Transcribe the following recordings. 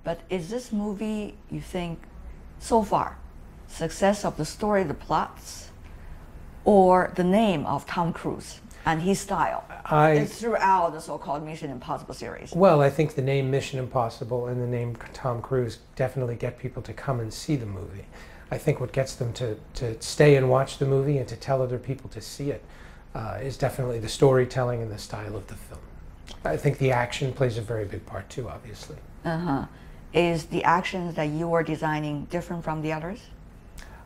But is this movie, you think, so far, success of the story, the plots, or the name of Tom Cruise and his style throughout the so-called Mission Impossible series? Well, I think the name Mission Impossible and the name Tom Cruise definitely get people to come and see the movie. I think what gets them to stay and watch the movie and to tell other people to see it is definitely the storytelling and the style of the film. I think the action plays a very big part too, obviously. Is the actions that you are designing different from the others?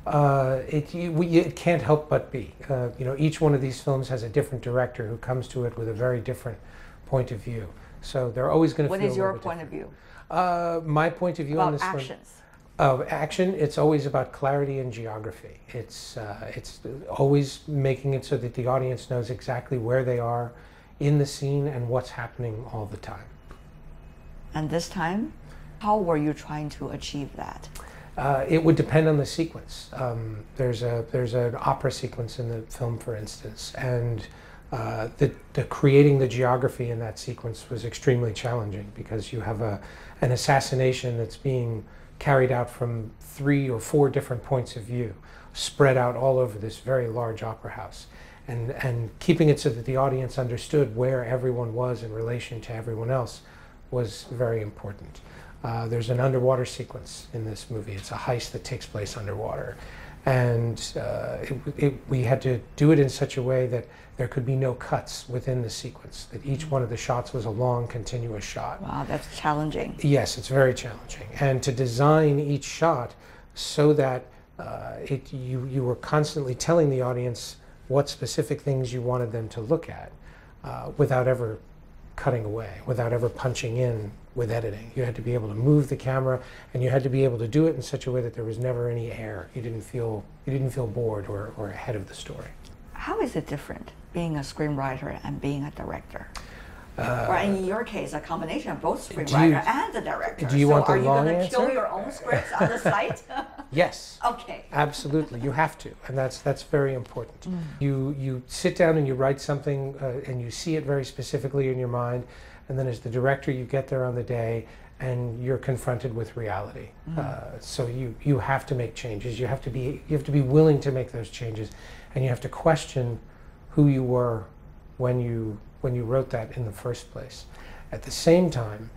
It can't help but be. You know, each one of these films has a different director who comes to it with a very different point of view. So they're always going to feel. What is your point of view? My point of view on this actions. Action, it's always about clarity and geography. It's always making it so that the audience knows exactly where they are in the scene and what's happening all the time. And this time, how were you trying to achieve that? It would depend on the sequence. There's an opera sequence in the film, for instance, and the creating the geography in that sequence was extremely challenging because you have an assassination that's being carried out from 3 or 4 different points of view, spread out all over this very large opera house, and keeping it so that the audience understood where everyone was in relation to everyone else was very important. There's an underwater sequence in this movie. It's a heist that takes place underwater. And we had to do it in such a way that there could be no cuts within the sequence, that each one of the shots was a long, continuous shot. Wow, that's challenging. Yes, it's very challenging. And to design each shot so that you were constantly telling the audience what specific things you wanted them to look at without ever cutting away, without ever punching in with editing. You had to be able to move the camera, and you had to be able to do it in such a way that there was never any air. You didn't feel bored or ahead of the story. How is it different being a screenwriter and being a director? Or in your case, a combination of both screenwriter and the director. Do you want the long answer? Are you going to kill your answer? own scripts on the site? Yes. Okay. Absolutely, you have to, and that's very important. You sit down and you write something, and you see it very specifically in your mind, and then as the director, you get there on the day, and you're confronted with reality. So you have to make changes. You have to be willing to make those changes, and you have to question who you were when you wrote that in the first place. At the same time,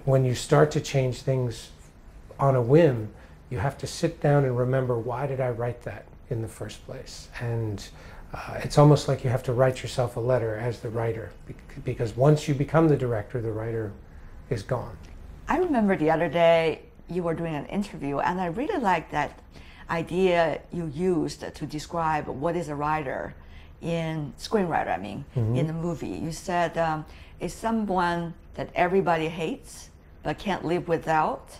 when you start to change things on a whim, you have to sit down and remember, why did I write that in the first place? And it's almost like you have to write yourself a letter as the writer, because once you become the director, the writer is gone. I remember the other day you were doing an interview, and I really liked that idea you used to describe what is a writer screenwriter, I mean, in the movie. You said it's someone that everybody hates but can't live without.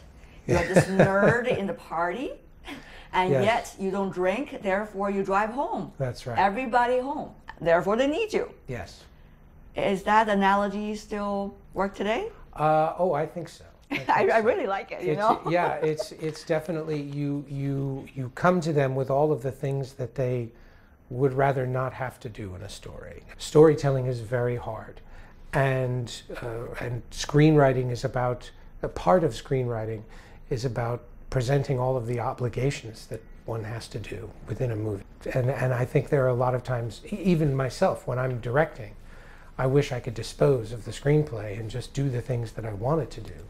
You're this nerd in the party, and yet you don't drink, therefore you drive home. That's right. Everybody home, therefore they need you. Yes. Is that analogy still work today? Oh, I think so. I really like it, you know? Yeah, it's definitely, you come to them with all of the things that they would rather not have to do in a story. Storytelling is very hard, and screenwriting is about, a part of screenwriting is about presenting all of the obligations that one has to do within a movie. And I think there are a lot of times, even myself, when I'm directing, I wish I could dispose of the screenplay and just do the things that I wanted to do.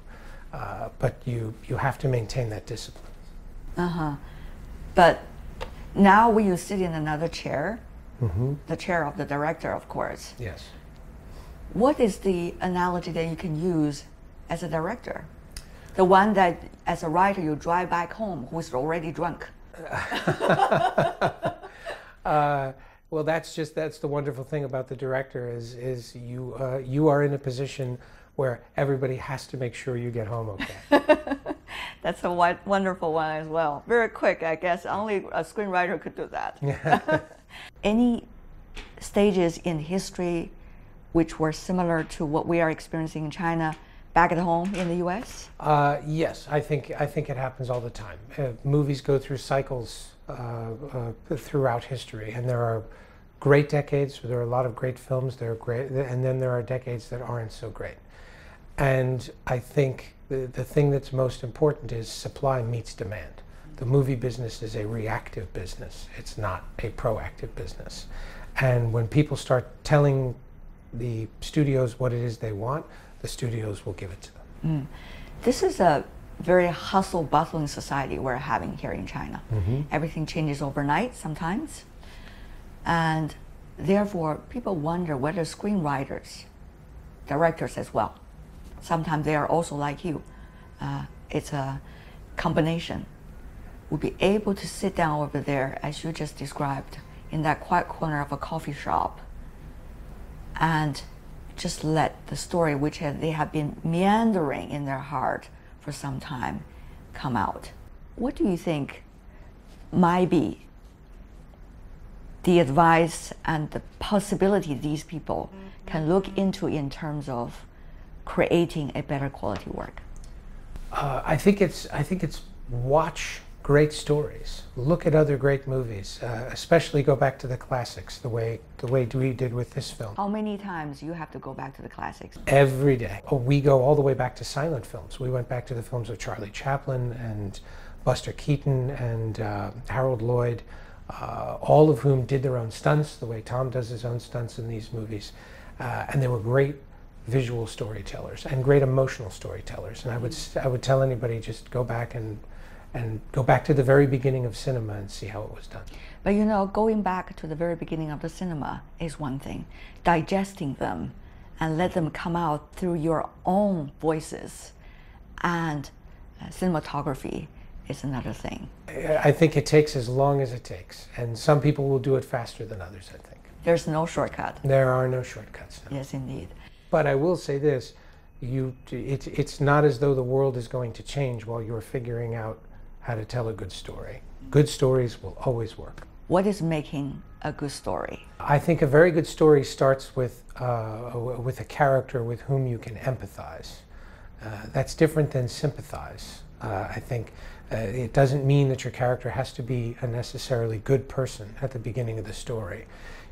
But you have to maintain that discipline. But now when you sit in another chair, the chair of the director, of course. Yes. What is the analogy that you can use as a director? The one that, as a writer, you drive back home who's already drunk. Well, that's the wonderful thing about the director is you are in a position where everybody has to make sure you get home okay. That's a wonderful one as well. Very quick, I guess. Only a screenwriter could do that. Any stages in history which were similar to what we are experiencing in China back at home in the U.S.? Yes, I think it happens all the time. Movies go through cycles throughout history, and there are great decades where there are a lot of great films that are great, and then there are decades that aren't so great. And I think the thing that's most important is supply meets demand. The movie business is a reactive business. It's not a proactive business. And when people start telling the studios what it is they want, the studios will give it to them. This is a very hustle-bustling society we're having here in China. Everything changes overnight sometimes. And therefore, people wonder whether screenwriters, directors as well, sometimes they are also like you. It's a combination. Will be able to sit down over there, as you just described, in that quiet corner of a coffee shop and just let the story, which they have been meandering in their heart for some time, come out. What do you think might be the advice and the possibility these people can look into in terms of creating a better quality work? I think it's watch great stories. Look at other great movies, especially go back to the classics, the way we did with this film. How many times you have to go back to the classics? Every day. We go all the way back to silent films. We went back to the films of Charlie Chaplin and Buster Keaton and Harold Lloyd, all of whom did their own stunts, the way Tom does his own stunts in these movies. And they were great visual storytellers and great emotional storytellers. And I would tell anybody, just go back and go back to the very beginning of cinema and see how it was done. But you know, going back to the very beginning of the cinema is one thing. Digesting them and let them come out through your own voices and cinematography is another thing. I think it takes as long as it takes, and some people will do it faster than others, I think. There's no shortcut. There are no shortcuts. No. Yes, indeed. But I will say this, it's not as though the world is going to change while you're figuring out how to tell a good story. Good stories will always work. What is making a good story? I think a very good story starts with a character with whom you can empathize. That's different than sympathize. I think it doesn't mean that your character has to be a necessarily good person at the beginning of the story.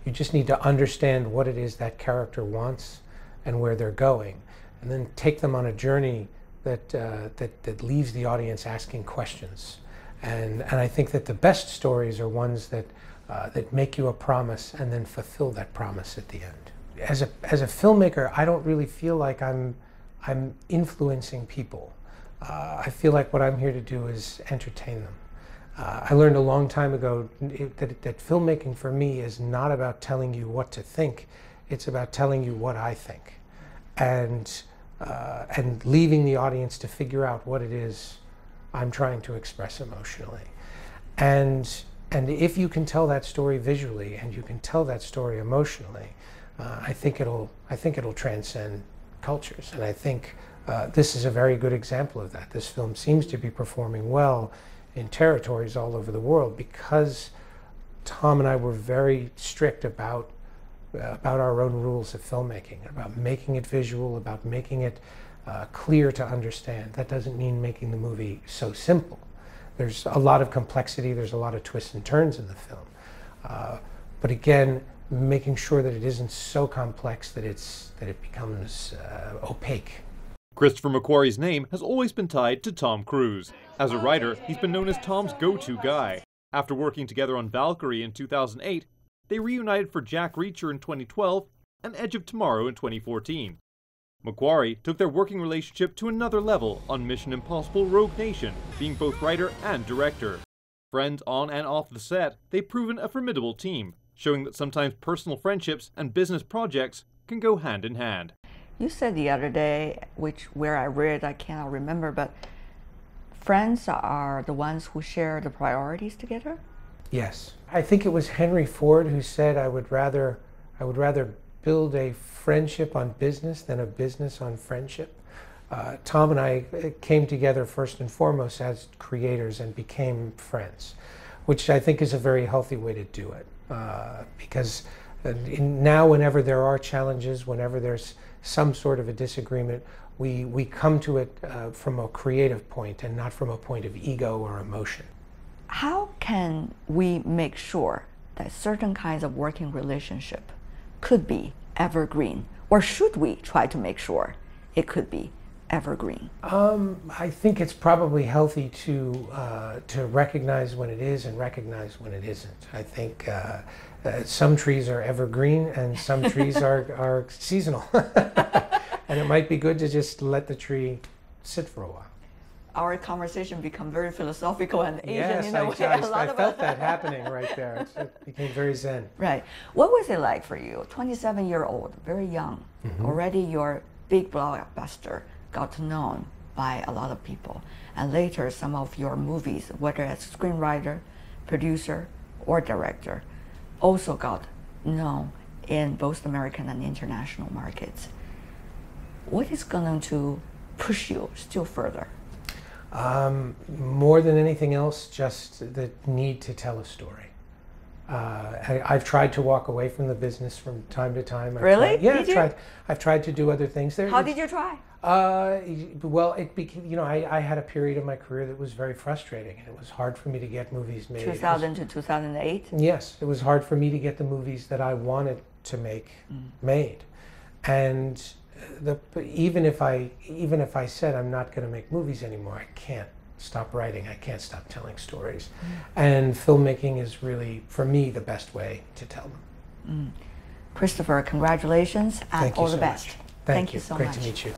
You just need to understand what it is that character wants and where they're going, and then take them on a journey that leaves the audience asking questions. And I think that the best stories are ones that make you a promise and then fulfill that promise at the end. As a filmmaker, I don't really feel like I'm influencing people. I feel like what I'm here to do is entertain them. I learned a long time ago that filmmaking for me is not about telling you what to think, it's about telling you what I think. And leaving the audience to figure out what it is I'm trying to express emotionally. And if you can tell that story visually and you can tell that story emotionally, I think it'll transcend cultures. And I think this is a very good example of that. This film seems to be performing well in territories all over the world because Tom and I were very strict about our own rules of filmmaking, about making it visual, about making it clear to understand. That doesn't mean making the movie so simple. There's a lot of complexity, there's a lot of twists and turns in the film. But again, making sure that it isn't so complex that it becomes opaque. Christopher Mcquarrie's name has always been tied to Tom Cruise. As a writer, he's been known as Tom's go-to guy. After working together on Valkyrie in 2008, they reunited for Jack Reacher in 2012 and Edge of Tomorrow in 2014. Mcquarrie took their working relationship to another level on Mission Impossible Rogue Nation, being both writer and director. Friends on and off the set, they've proven a formidable team, showing that sometimes personal friendships and business projects can go hand in hand. You said the other day, where I read, I cannot remember, but friends are the ones who share the priorities together? Yes. I think it was Henry Ford who said, I would rather build a friendship on business than a business on friendship. Tom and I came together first and foremost as creators and became friends, which I think is a very healthy way to do it. Because now whenever there are challenges, whenever there's some sort of a disagreement, we come to it from a creative point and not from a point of ego or emotion. How can we make sure that certain kinds of working relationship could be evergreen? Or should we try to make sure it could be evergreen? I think it's probably healthy to recognize when it is and recognize when it isn't. I think some trees are evergreen and some trees are seasonal. And it might be good to just let the tree sit for a while. Our conversation become very philosophical and Asian yes, in a way. I felt that happening right there. It became very zen. Right. What was it like for you? 27-year-old, very young. Already your big blockbuster got known by a lot of people. And later some of your movies, whether as screenwriter, producer, or director, also got known in both American and international markets. What is going to push you still further? More than anything else, just the need to tell a story. I've tried to walk away from the business from time to time. Really? I've tried to do other things. How did you try? Well, it became, you know, I had a period of my career that was very frustrating, and it was hard for me to get movies made. 2000 to 2008? Yes, it was hard for me to get the movies that I wanted to make made. And even if I said I'm not going to make movies anymore, I can't stop writing. I can't stop telling stories. And filmmaking is really, for me, the best way to tell them. Christopher, congratulations and all the best. Thank you so Great much. to meet you.